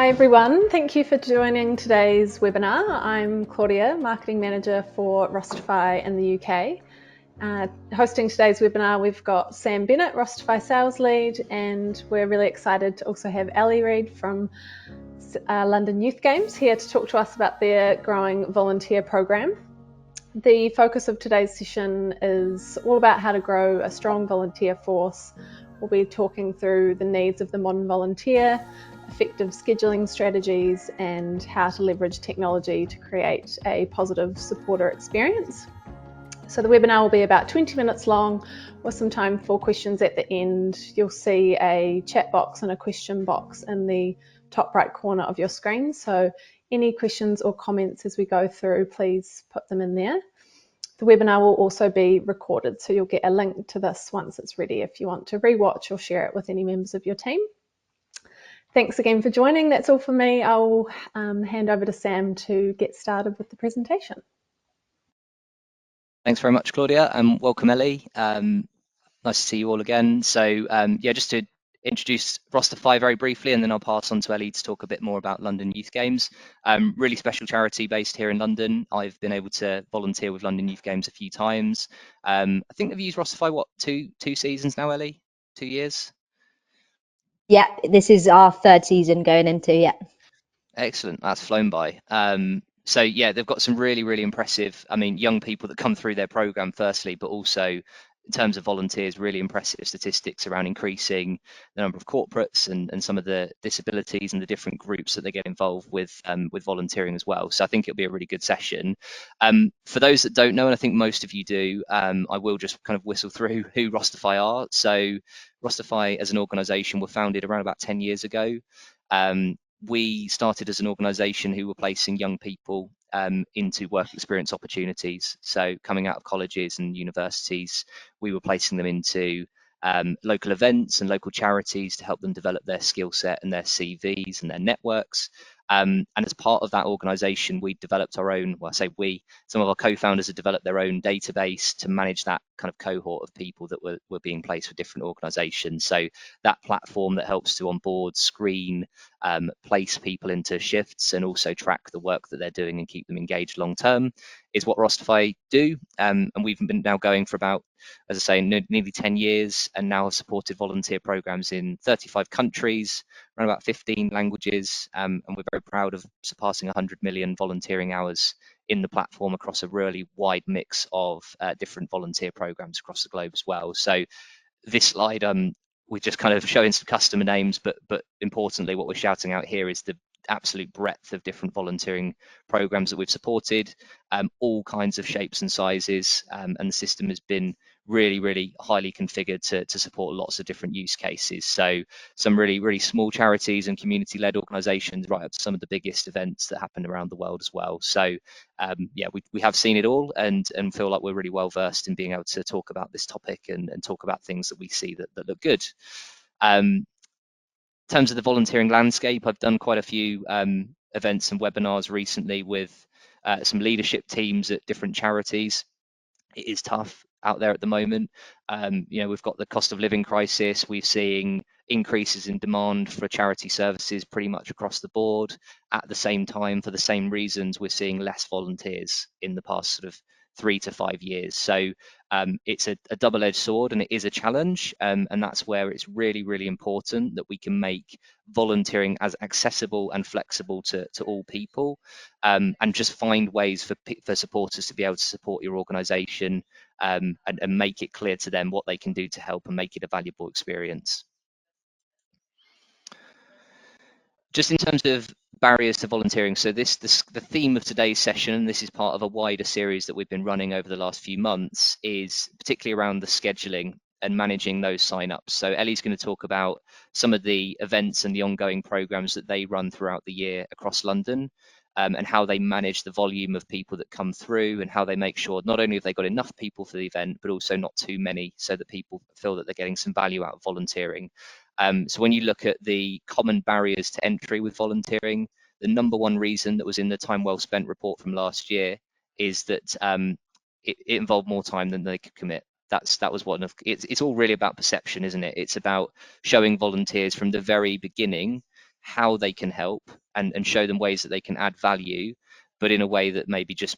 Hi everyone, thank you for joining today's webinar. I'm Claudia, Marketing Manager for Rosterfy in the UK. Hosting today's webinar, we've got Sam Bennett, Rosterfy Sales Lead, and we're really excited to also have Ellie Reed from London Youth Games here to talk to us about their growing volunteer program. The focus of today's session is all about how to grow a strong volunteer force. We'll be talking through the needs of the modern volunteer, effective scheduling strategies, and how to leverage technology to create a positive supporter experience. So the webinar will be about 20 minutes long with some time for questions at the end. You'll see a chat box and a question box in the top right corner of your screen. So any questions or comments as we go through, please put them in there. The webinar will also be recorded, so you'll get a link to this once it's ready if you want to rewatch or share it with any members of your team. Thanks again for joining. That's all for me. I'll hand over to Sam to get started with the presentation. Thanks very much, Claudia, and welcome, Ellie. Nice to see you all again. So just to introduce Rosterfy very briefly, and then I'll pass on to Ellie to talk a bit more about London Youth Games. Really special charity based here in London. I've been able to volunteer with London Youth Games a few times. I think I've used Rosterfy, two seasons now, Ellie? 2 years? Yeah, this is our third season going into, yeah. Excellent, that's flown by. So yeah, they've got some really impressive, young people that come through their program firstly, but also in terms of volunteers, really impressive statistics around increasing the number of corporates and some of the disabilities and the different groups that they get involved with volunteering as well. So I think it'll be a really good session. For those that don't know, and I think most of you do, I will just kind of whistle through who Rosterfy are. So Rosterfy as an organisation were founded around about 10 years ago. We started as an organisation who were placing young people into work experience opportunities. So coming out of colleges and universities, we were placing them into local events and local charities to help them develop their skill set and their CVs and their networks. And as part of that organisation, we developed our own, well, I say we, some of our co-founders have developed their own database to manage that kind of cohort of people that were being placed with different organisations. So that platform that helps to onboard, screen, place people into shifts and also track the work that they're doing and keep them engaged long term is what Rosterfy do. And we've been now going for about, as I say, nearly 10 years, and now have supported volunteer programs in 35 countries, around about 15 languages, and we're very proud of surpassing 100 million volunteering hours in the platform across a really wide mix of different volunteer programs across the globe as well. So this slide, we're just kind of showing some customer names, but importantly, what we're shouting out here is the absolute breadth of different volunteering programs that we've supported, all kinds of shapes and sizes, and the system has been really highly configured to support lots of different use cases. So some really small charities and community-led organizations, right up to some of the biggest events that happen around the world as well. So we have seen it all and feel like we're really well versed in being able to talk about this topic and talk about things that we see that look good. In terms of the volunteering landscape, I've done quite a few events and webinars recently with some leadership teams at different charities. It is tough out there at the moment. We've got the cost of living crisis. We're seeing increases in demand for charity services pretty much across the board. At the same time, for the same reasons, we're seeing less volunteers in the past sort of 3 to 5 years. So it's a double-edged sword, and it is a challenge. And that's where it's really important that we can make volunteering as accessible and flexible to all people, and just find ways for supporters to be able to support your organisation, and make it clear to them what they can do to help and make it a valuable experience. Just in terms of barriers to volunteering, so the theme of today's session, and this is part of a wider series that we've been running over the last few months, is particularly around the scheduling and managing those sign-ups. So Ellie's going to talk about some of the events and the ongoing programs that they run throughout the year across London, and how they manage the volume of people that come through and how they make sure not only have they got enough people for the event, but also not too many, so that people feel that they're getting some value out of volunteering. So when you look at the common barriers to entry with volunteering, the number one reason that was in the Time Well Spent report from last year is that it involved more time than they could commit. That was one of it's all really about perception, isn't it? It's about showing volunteers from the very beginning how they can help and show them ways that they can add value, but in a way that maybe just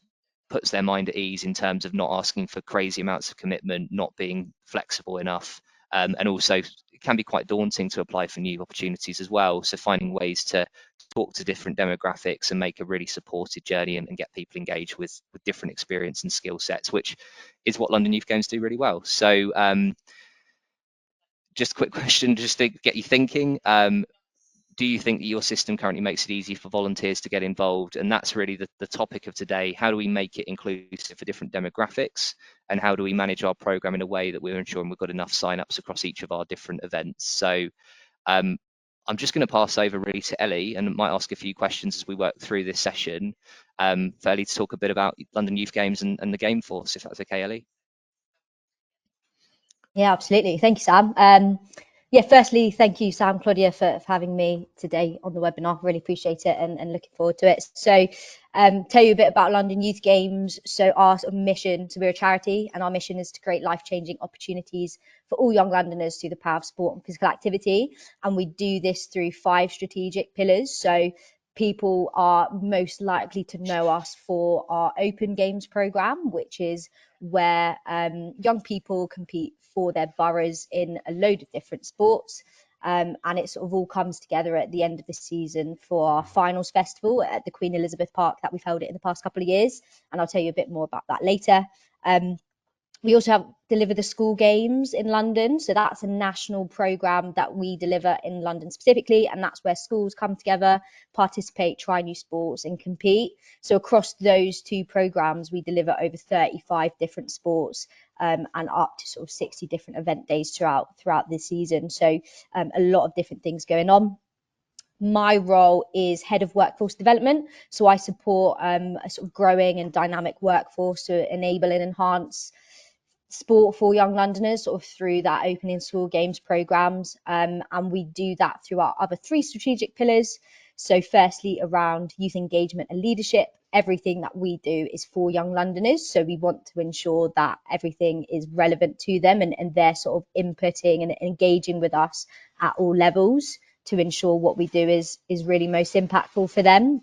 puts their mind at ease in terms of not asking for crazy amounts of commitment, not being flexible enough, and also it can be quite daunting to apply for new opportunities as well. So finding ways to talk to different demographics and make a really supported journey and get people engaged with different experience and skill sets, which is what London Youth Games do really well. So just a quick question, just to get you thinking. Do you think that your system currently makes it easy for volunteers to get involved? And that's really the topic of today. How do we make it inclusive for different demographics? And how do we manage our program in a way that we're ensuring we've got enough sign-ups across each of our different events? So I'm just going to pass over really to Ellie and might ask a few questions as we work through this session for Ellie to talk a bit about London Youth Games and the Game Force, if that's okay, Ellie. Yeah, absolutely. Thank you, Sam. Firstly, thank you, Sam, Claudia, for having me today on the webinar. Really appreciate it and looking forward to it. So tell you a bit about London Youth Games. So our sort of mission, so we're a charity, and our mission is to create life-changing opportunities for all young Londoners through the power of sport and physical activity. And we do this through 5 strategic pillars. So people are most likely to know us for our Open Games programme, which is where young people compete for their boroughs in a load of different sports. And it sort of all comes together at the end of the season for our finals festival at the Queen Elizabeth Park that we've held it in the past couple of years. And I'll tell you a bit more about that later. We also deliver the school games in London. So that's a national programme that we deliver in London specifically. And that's where schools come together, participate, try new sports and compete. So across those 2 programmes, we deliver over 35 different sports and up to sort of 60 different event days throughout this season. So a lot of different things going on. My role is head of workforce development. So I support a sort of growing and dynamic workforce to enable and enhance sport for young Londoners sort of through that opening school games programs, and we do that through our other 3 strategic pillars. So firstly, around youth engagement and leadership, everything that we do is for young Londoners, so we want to ensure that everything is relevant to them and they're sort of inputting and engaging with us at all levels to ensure what we do is really most impactful for them.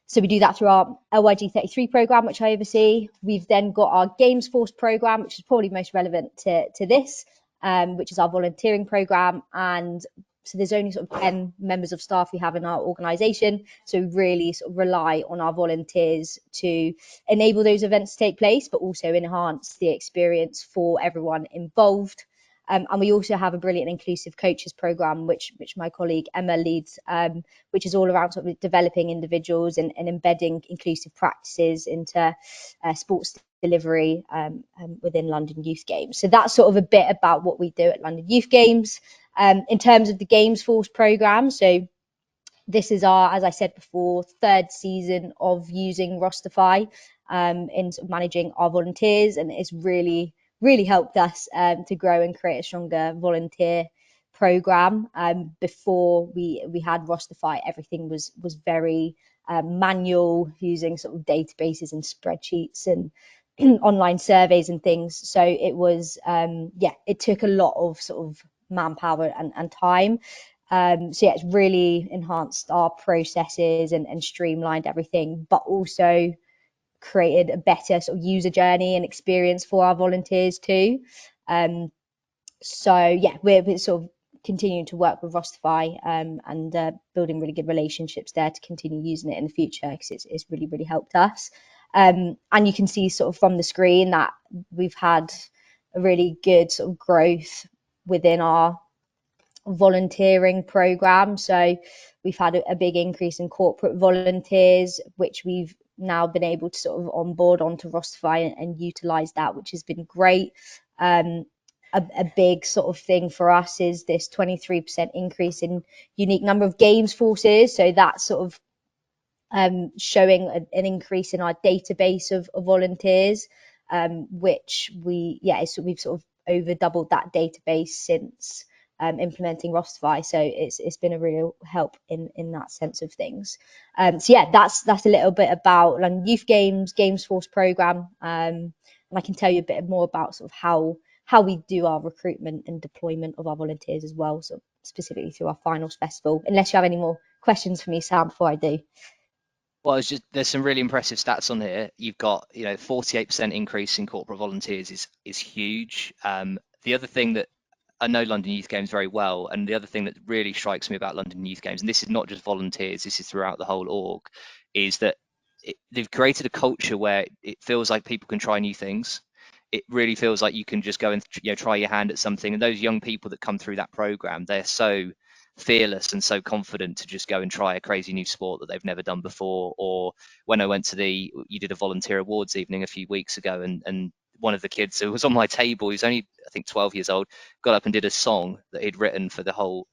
So we do that through our LYG 33 programme, which I oversee. We've then got our Games Force programme, which is probably most relevant to this, which is our volunteering programme. And so there's only sort of 10 members of staff we have in our organisation. So we really sort of rely on our volunteers to enable those events to take place, but also enhance the experience for everyone involved. And we also have a brilliant inclusive coaches program, which my colleague Emma leads, which is all around sort of developing individuals and embedding inclusive practices into sports delivery within London Youth Games. So that's sort of a bit about what we do at London Youth Games. In terms of the Games Force program, so this is our, as I said before, 3rd season of using Rosterfy in sort of managing our volunteers, and it's really helped us to grow and create a stronger volunteer program. Before we had Rosterfy, everything was very manual, using sort of databases and spreadsheets and online surveys and things. So it was it took a lot of sort of manpower and time. It's really enhanced our processes and streamlined everything, but also created a better sort of user journey and experience for our volunteers too. We're sort of continuing to work with Rosterfy and building really good relationships there to continue using it in the future, because it's really helped us. And you can see sort of from the screen that we've had a really good sort of growth within our volunteering program. So we've had a big increase in corporate volunteers, which we've now been able to sort of onboard onto Rosterfy and utilize that, which has been great. A big sort of thing for us is this 23% increase in unique number of games forces. So that's sort of showing an increase in our database of volunteers, which we've sort of over doubled that database since implementing Rosterfy. So it's been a real help in that sense of things. That's a little bit about London Youth Games Force programme, and I can tell you a bit more about sort of how we do our recruitment and deployment of our volunteers as well. So specifically through our finals festival. Unless you have any more questions for me, Sam, before I do. Well, it's just there's some really impressive stats on here. You've got 48% increase in corporate volunteers is huge. The other thing that I know London Youth Games very well, and the other thing that really strikes me about London Youth Games, and this is not just volunteers, this is throughout the whole org, is that they've created a culture where it feels like people can try new things. It really feels like you can just go and try your hand at something. And those young people that come through that program, they're so fearless and so confident to just go and try a crazy new sport that they've never done before. Or when I went to you did a volunteer awards evening a few weeks ago, and one of the kids who was on my table, he's only I think 12 years old, got up and did a song that he'd written for the whole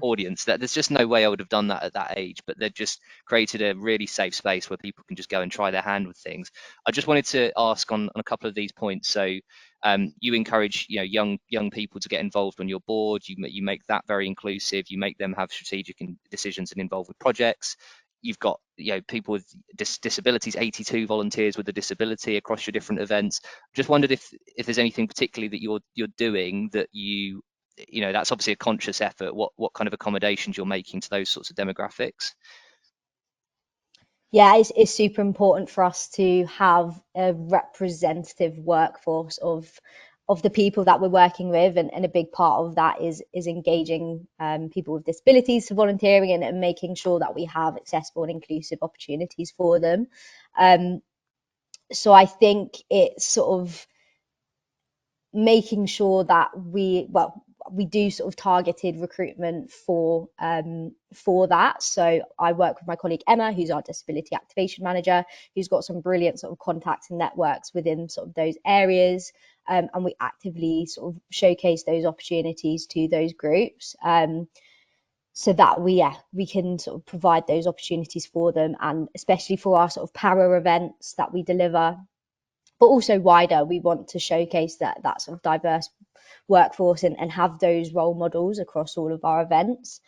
audience. That there's just no way I would have done that at that age, but they've just created a really safe space where people can just go and try their hand with things. I just wanted to ask on a couple of these points. So you encourage young people to get involved on your board. You make that very inclusive. You make them have strategic decisions and involved with projects. You've got people with disabilities, 82 volunteers with a disability across your different events. Just wondered if there's anything particularly that you're doing that that's obviously a conscious effort. What kind of accommodations you're making to those sorts of demographics? Yeah, it's super important for us to have a representative workforce of the people that we're working with, and a big part of that is engaging people with disabilities to volunteering, and making sure that we have accessible and inclusive opportunities for them. So I think it's sort of making sure that we do sort of targeted recruitment for that. So I work with my colleague Emma, who's our disability activation manager, who's got some brilliant sort of contacts and networks within sort of those areas, and we actively sort of showcase those opportunities to those groups, so that we can sort of provide those opportunities for them, and especially for our sort of para events that we deliver. But also wider, we want to showcase that sort of diverse workforce and have those role models across all of our events.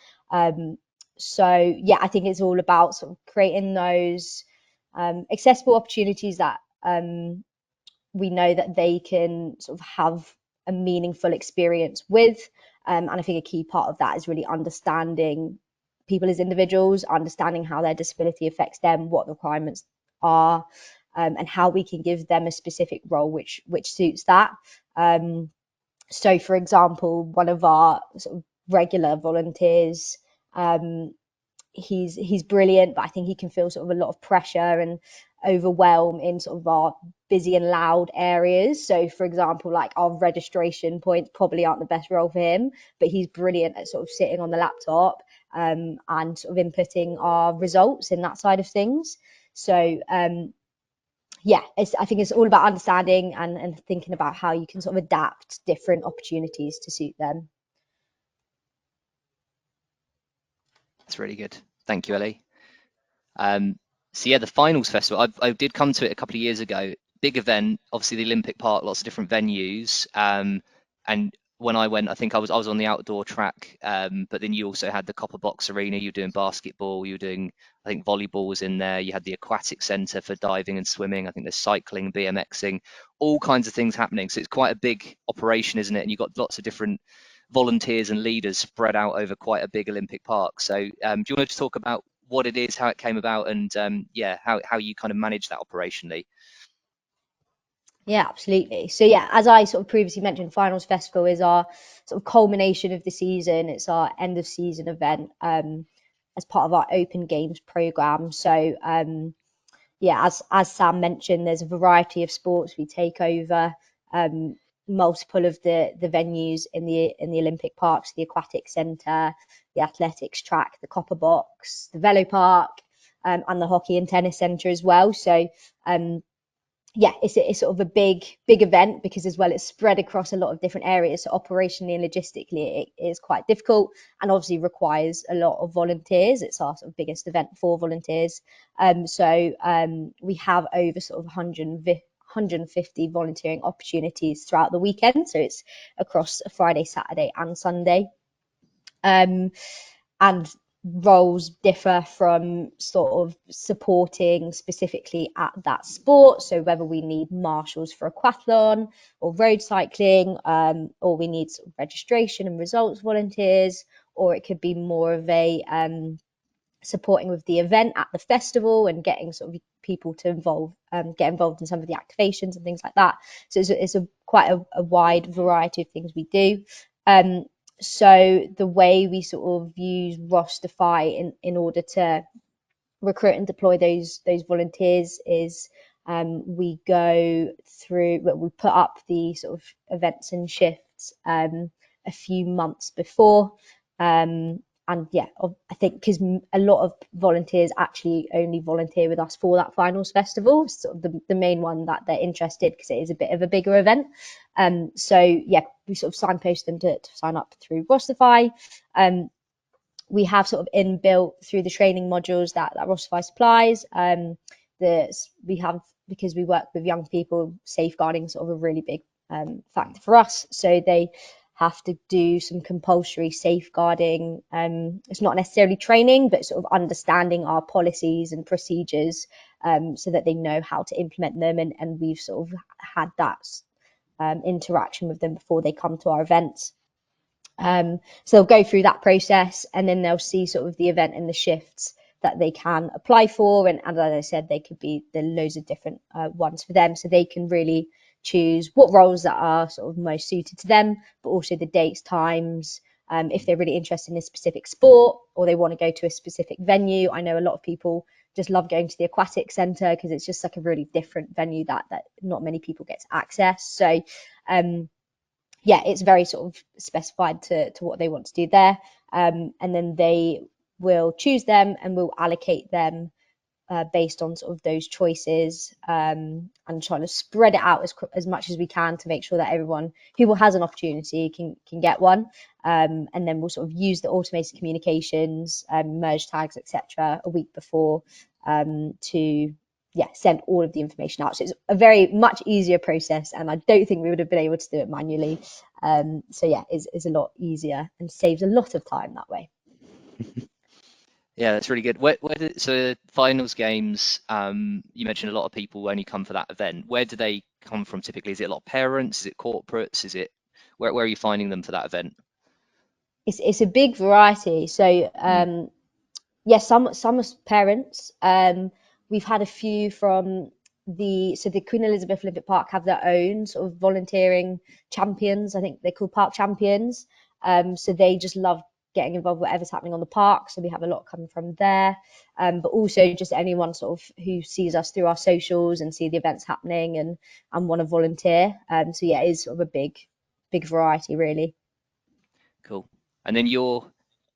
So yeah, I think it's all about sort of creating those accessible opportunities that we know that they can sort of have a meaningful experience with. And I think a key part of that is really understanding people as individuals, understanding how their disability affects them, what the requirements are, and how we can give them a specific role which suits that. So, for example, one of our sort of regular volunteers, he's brilliant, but I think he can feel sort of a lot of pressure and overwhelm in sort of our busy and loud areas. So, for example, like our registration points probably aren't the best role for him, but he's brilliant at sort of sitting on the laptop and sort of inputting our results in that side of things. So, yeah, I think it's all about understanding and thinking about how you can sort of adapt different opportunities to suit them. That's really good. Thank you, Ellie. So yeah, the finals festival, I did come to it a couple of years ago. Big event, obviously the Olympic Park, lots of different venues. And when I went, I think I was on the outdoor track, but then you also had the Copper Box Arena. You were doing basketball, you were doing, I think volleyball was in there. You had the aquatic centre for diving and swimming. I think there's cycling, BMXing, all kinds of things happening. So it's quite a big operation, isn't it? And you've got lots of different volunteers and leaders spread out over quite a big Olympic Park. So do you want to talk about what it is, how it came about, and how you kind of manage that operationally? Yeah, absolutely. So yeah, as I sort of previously mentioned, Finals Festival is our sort of culmination of the season. It's our end of season event as part of our Open Games program. So yeah, as Sam mentioned, there's a variety of sports we take over. Multiple of the venues in the Olympic parks, the aquatic centre, the athletics track, the Copper Box, the Velo Park, and the hockey and tennis centre as well. So yeah, it's sort of a big event, because as well it's spread across a lot of different areas. So operationally and logistically it is quite difficult, and obviously requires a lot of volunteers. It's our sort of biggest event for volunteers. So we have over sort of 150 volunteering opportunities throughout the weekend. So it's across a Friday, Saturday and Sunday. And roles differ from sort of supporting specifically at that sport. So whether we need marshals for aquathlon or road cycling, or we need sort of registration and results volunteers, or it could be more of a supporting with the event at the festival and getting sort of people to get involved in some of the activations and things like that. So it's quite a wide variety of things we do. So the way we sort of use Rosterfy in order to recruit and deploy those volunteers is we put up the sort of events and shifts a few months before, and yeah, I think because a lot of volunteers actually only volunteer with us for that finals festival, sort of the main one that they're interested, because it is a bit of a bigger event. So yeah, we sort of signpost them to sign up through Rosterfy. We have sort of inbuilt through the training modules that Rosterfy supplies. We have, because we work with young people, safeguarding sort of a really big factor for us. So they have to do some compulsory safeguarding. It's not necessarily training, but sort of understanding our policies and procedures, so that they know how to implement them. And we've sort of had that interaction with them before they come to our events. So they'll go through that process, and then they'll see sort of the event and the shifts that they can apply for. And as I said, there are loads of different ones for them, so they can really choose what roles that are sort of most suited to them, but also the dates, times, if they're really interested in a specific sport or they want to go to a specific venue. I know a lot of people just love going to the aquatic centre because it's just like a really different venue that not many people get to access. So yeah, it's very sort of specified to what they want to do there. And then they will choose them and we'll allocate them based on sort of those choices, and trying to spread it out as much as we can to make sure that everyone who has an opportunity can get one. And then we'll sort of use the automated communications, merge tags, etc., a week before, to send all of the information out. So it's a very much easier process, and I don't think we would have been able to do it manually. So yeah, it's a lot easier and saves a lot of time that way. Yeah, that's really good. So finals games, you mentioned a lot of people only come for that event. Where do they come from typically? Is it a lot of parents? Is it corporates? Is it where are you finding them for that event? It's a big variety. So some are parents. We've had a few from the Queen Elizabeth Olympic Park have their own sort of volunteering champions. I think they're called park champions. So they just love getting involved with whatever's happening on the park. So we have a lot coming from there. But also just anyone sort of who sees us through our socials and see the events happening and want to volunteer. So yeah, it is sort of a big variety, really. Cool. And then you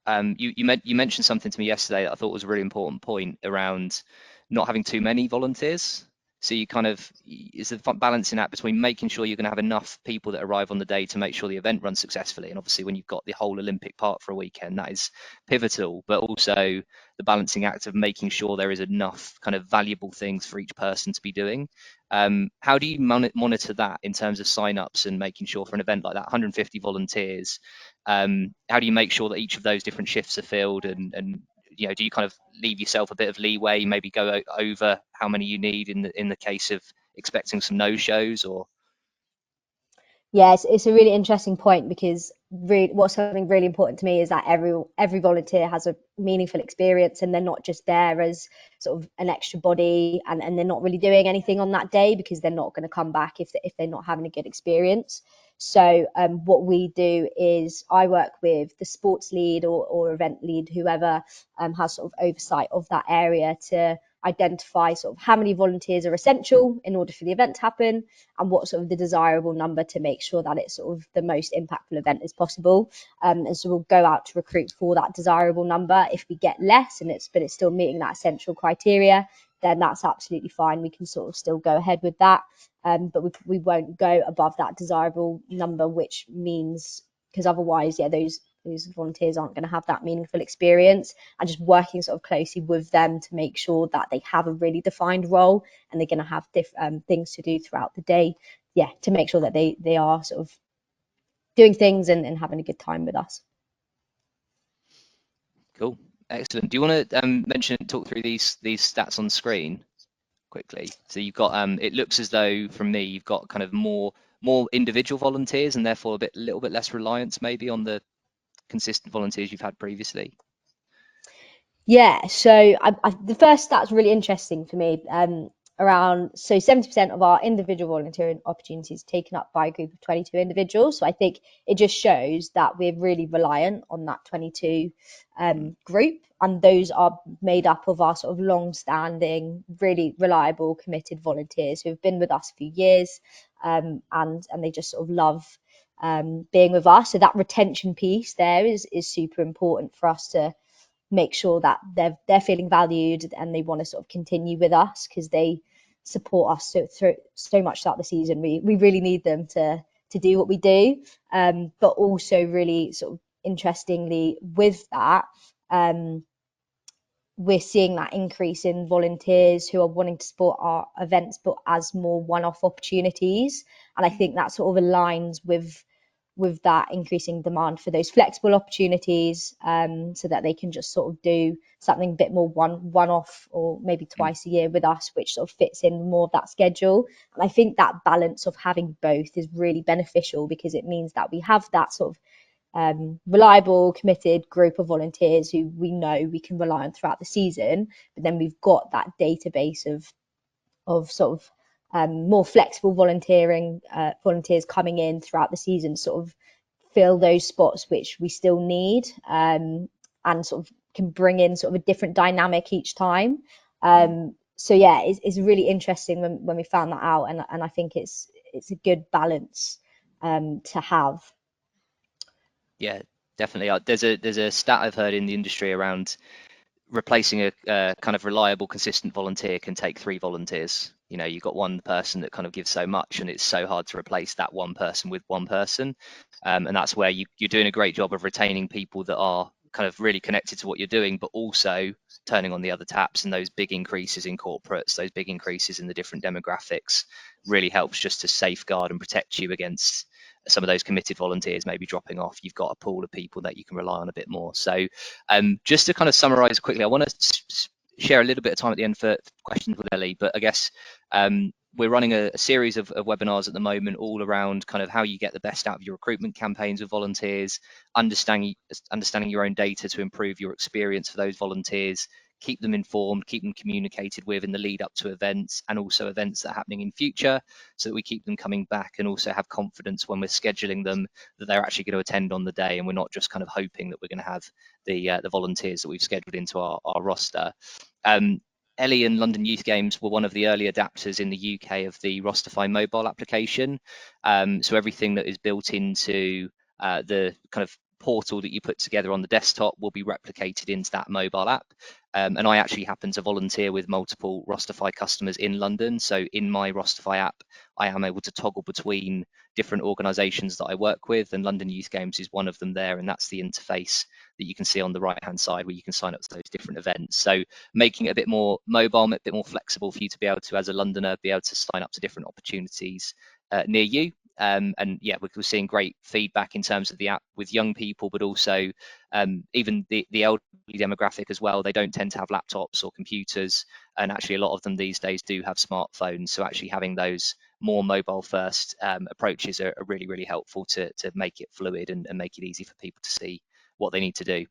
mentioned something to me yesterday that I thought was a really important point around not having too many volunteers. So you kind of, is the balancing act between making sure you're going to have enough people that arrive on the day to make sure the event runs successfully. And obviously when you've got the whole Olympic Park for a weekend, that is pivotal, but also the balancing act of making sure there is enough kind of valuable things for each person to be doing. How do you monitor that in terms of sign-ups and making sure for an event like that, 150 volunteers, how do you make sure that each of those different shifts are filled, and you know, do you kind of leave yourself a bit of leeway, maybe go over how many you need in the case of expecting some no-shows? Or Yeah, it's a really interesting point, because what's something really important to me is that every volunteer has a meaningful experience, and they're not just there as sort of an extra body, and they're not really doing anything on that day because they're not going to come back if they're not having a good experience. So what we do is I work with the sports lead or event lead, whoever has sort of oversight of that area, to identify sort of how many volunteers are essential in order for the event to happen, and what sort of the desirable number to make sure that it's sort of the most impactful event as possible. And so we'll go out to recruit for that desirable number. If we get less but it's still meeting that essential criteria, then that's absolutely fine. We can sort of still go ahead with that. But we won't go above that desirable number, which means, because otherwise, those volunteers aren't going to have that meaningful experience. And just working sort of closely with them to make sure that they have a really defined role, and they're going to have things to do throughout the day, to make sure that they are sort of doing things and having a good time with us. cool, excellent. Do you want to talk through these stats on screen quickly? So you've got it looks as though from me you've got kind of more individual volunteers, and therefore a little bit less reliance maybe on the consistent volunteers you've had previously? Yeah, so the first stat's really interesting for me. Around 70% of our individual volunteering opportunities taken up by a group of 22 individuals. So I think it just shows that we're really reliant on that 22 group, and those are made up of our sort of long-standing, really reliable, committed volunteers who have been with us for years, and they just sort of love being with us. So that retention piece there is super important for us to make sure that they're feeling valued and they want to sort of continue with us, because they support us so much throughout the season. We really need them to do what we do, but also really sort of interestingly with that, we're seeing that increase in volunteers who are wanting to support our events but as more one-off opportunities, and I think that sort of aligns with that increasing demand for those flexible opportunities, so that they can just sort of do something a bit more one-off or maybe twice a year with us, which sort of fits in more of that schedule. And I think that balance of having both is really beneficial, because it means that we have that sort of reliable, committed group of volunteers who we know we can rely on throughout the season, but then we've got that database of sort of more flexible volunteers coming in throughout the season, sort of fill those spots which we still need, and sort of can bring in sort of a different dynamic each time. So yeah, it's really interesting when we found that out, and I think it's a good balance to have. Yeah, definitely. There's a stat I've heard in the industry around replacing a kind of reliable, consistent volunteer can take 3 volunteers. You know, you've got one person that kind of gives so much, and it's so hard to replace that one person with one person. And that's where you're doing a great job of retaining people that are kind of really connected to what you're doing, but also turning on the other taps. And those big increases in corporates, those big increases in the different demographics really helps just to safeguard and protect you against some of those committed volunteers maybe dropping off. You've got a pool of people that you can rely on a bit more. So just to kind of summarize quickly, I want to share a little bit of time at the end for questions with Ellie, but I guess we're running a series of webinars at the moment all around kind of how you get the best out of your recruitment campaigns with volunteers, understanding your own data to improve your experience for those volunteers, keep them informed, keep them communicated with in the lead up to events, and also events that are happening in future, so that we keep them coming back and also have confidence when we're scheduling them that they're actually going to attend on the day, and we're not just kind of hoping that we're going to have the volunteers that we've scheduled into our roster. Ellie and London Youth Games were one of the early adapters in the UK of the Rosterfy mobile application. So everything that is built into the kind of portal that you put together on the desktop will be replicated into that mobile app. And I actually happen to volunteer with multiple Rosterfy customers in London. So in my Rosterfy app, I am able to toggle between different organisations that I work with, and London Youth Games is one of them there. And that's the interface that you can see on the right-hand side where you can sign up to those different events. So making it a bit more mobile, a bit more flexible for you to be able to, as a Londoner, be able to sign up to different opportunities near you. And yeah, we're seeing great feedback in terms of the app with young people, but also even the elderly demographic as well. They don't tend to have laptops or computers, and actually a lot of them these days do have smartphones. So actually having those more mobile first approaches are really, really helpful to make it fluid and make it easy for people to see what they need to do.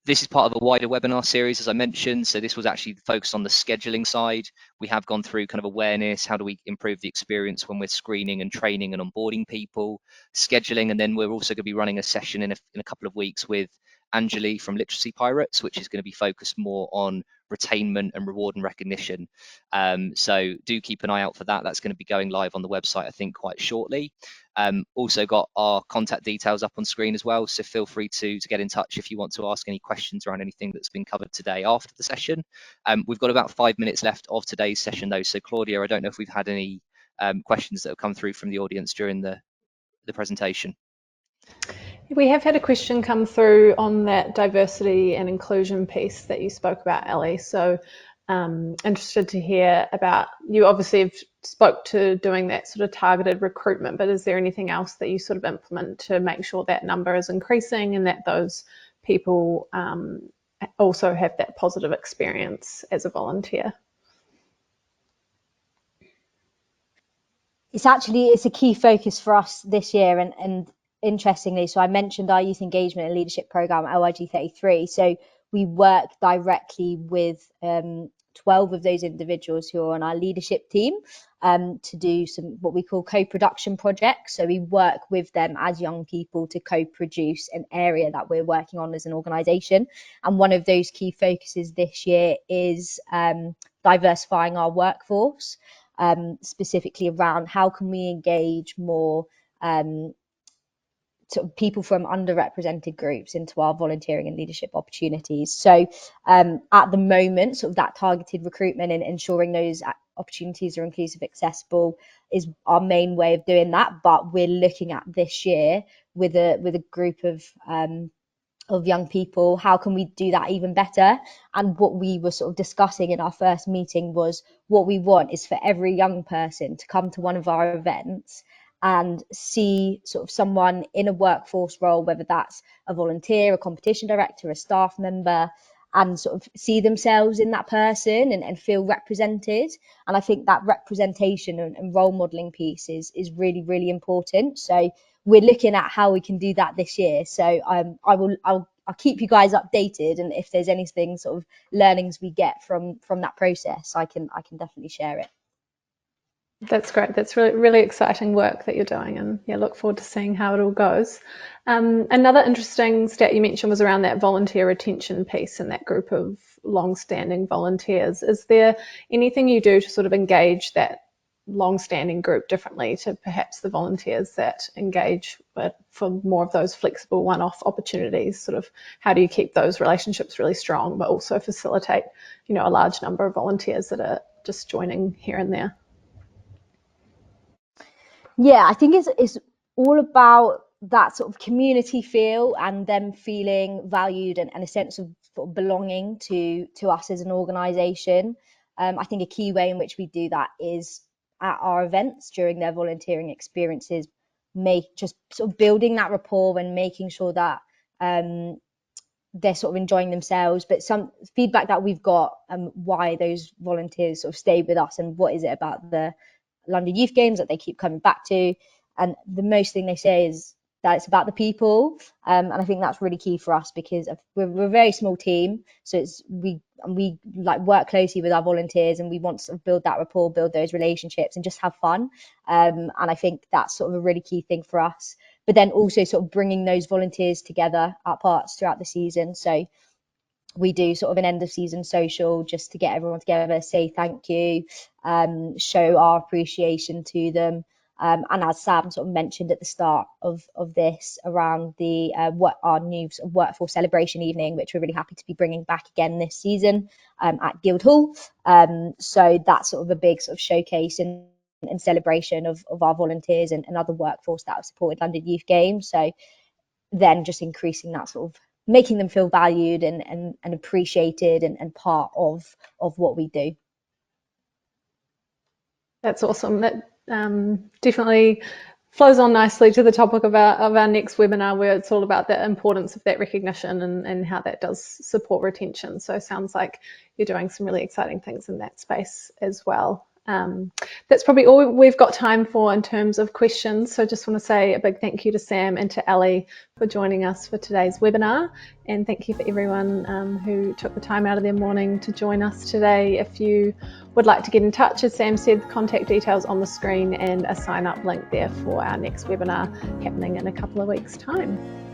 This is part of a wider webinar series, as I mentioned. So this was actually focused on the scheduling side. We have gone through kind of awareness, how do we improve the experience when we're screening and training and onboarding people, scheduling, and then we're also going to be running a session in a couple of weeks with Anjali from Literacy Pirates, which is going to be focused more on retainment and reward and recognition. So do keep an eye out for that. That's going to be going live on the website, I think, quite shortly. Also got our contact details up on screen as well, so feel free to get in touch if you want to ask any questions around anything that's been covered today after the session. We've got about 5 minutes left of today's session though, so Claudia, I don't know if we've had any questions that have come through from the audience during the presentation. We have had a question come through on that diversity and inclusion piece that you spoke about, Ellie. So interested to hear about, you obviously have spoke to doing that sort of targeted recruitment, but is there anything else that you sort of implement to make sure that number is increasing and that those people also have that positive experience as a volunteer? It's a key focus for us this year, and interestingly, so I mentioned our youth engagement and leadership program, LIG 33. So we work directly with 12 of those individuals who are on our leadership team to do some what we call co-production projects. So we work with them as young people to co-produce an area that we're working on as an organisation. And one of those key focuses this year is diversifying our workforce, specifically around how can we engage more sort of people from underrepresented groups into our volunteering and leadership opportunities. So at the moment, sort of that targeted recruitment and ensuring those opportunities are inclusive, accessible is our main way of doing that. But we're looking at this year with a group of young people, how can we do that even better? And what we were sort of discussing in our first meeting was what we want is for every young person to come to one of our events and see sort of someone in a workforce role, whether that's a volunteer, a competition director, a staff member, and sort of see themselves in that person and feel represented. And I think that representation and role modeling piece is really, really important. So we're looking at how we can do that this year. So I'll keep you guys updated, and if there's anything sort of learnings we get from that process, I can definitely share it. That's great. That's really, really exciting work that you're doing, and yeah, look forward to seeing how it all goes. Another interesting stat you mentioned was around that volunteer retention piece and that group of long-standing volunteers. Is there anything you do to sort of engage that long-standing group differently to perhaps the volunteers that engage for more of those flexible one-off opportunities? Sort of how do you keep those relationships really strong, but also facilitate, a large number of volunteers that are just joining here and there? Yeah, I think it's all about that sort of community feel and them feeling valued and a sense of sort of belonging to us as an organisation. I think a key way in which we do that is at our events during their volunteering experiences, just sort of building that rapport and making sure that they're sort of enjoying themselves. But some feedback that we've got why those volunteers sort of stay with us and what is it about the London Youth Games that they keep coming back to, and the most thing they say is that it's about the people, and I think that's really key for us because we're a very small team, so we like work closely with our volunteers and we want to sort of build that rapport, build those relationships and just have fun, and I think that's sort of a really key thing for us. But then also sort of bringing those volunteers together at parts throughout the season. So we do sort of an end of season social just to get everyone together, say thank you, show our appreciation to them. And as Sam sort of mentioned at the start of this around the our new sort of workforce celebration evening, which we're really happy to be bringing back again this season at Guildhall. So that's sort of a big sort of showcase and celebration of our volunteers and other workforce that have supported London Youth Games. So then just increasing that sort of making them feel valued and appreciated and part of what we do. That's awesome. That definitely flows on nicely to the topic of our next webinar, where it's all about the importance of that recognition and how that does support retention. So it sounds like you're doing some really exciting things in that space as well. That's probably all we've got time for in terms of questions. So just want to say a big thank you to Sam and to Ellie for joining us for today's webinar. And thank you for everyone who took the time out of their morning to join us today. If you would like to get in touch, as Sam said, the contact details on the screen and a sign up link there for our next webinar happening in a couple of weeks' time.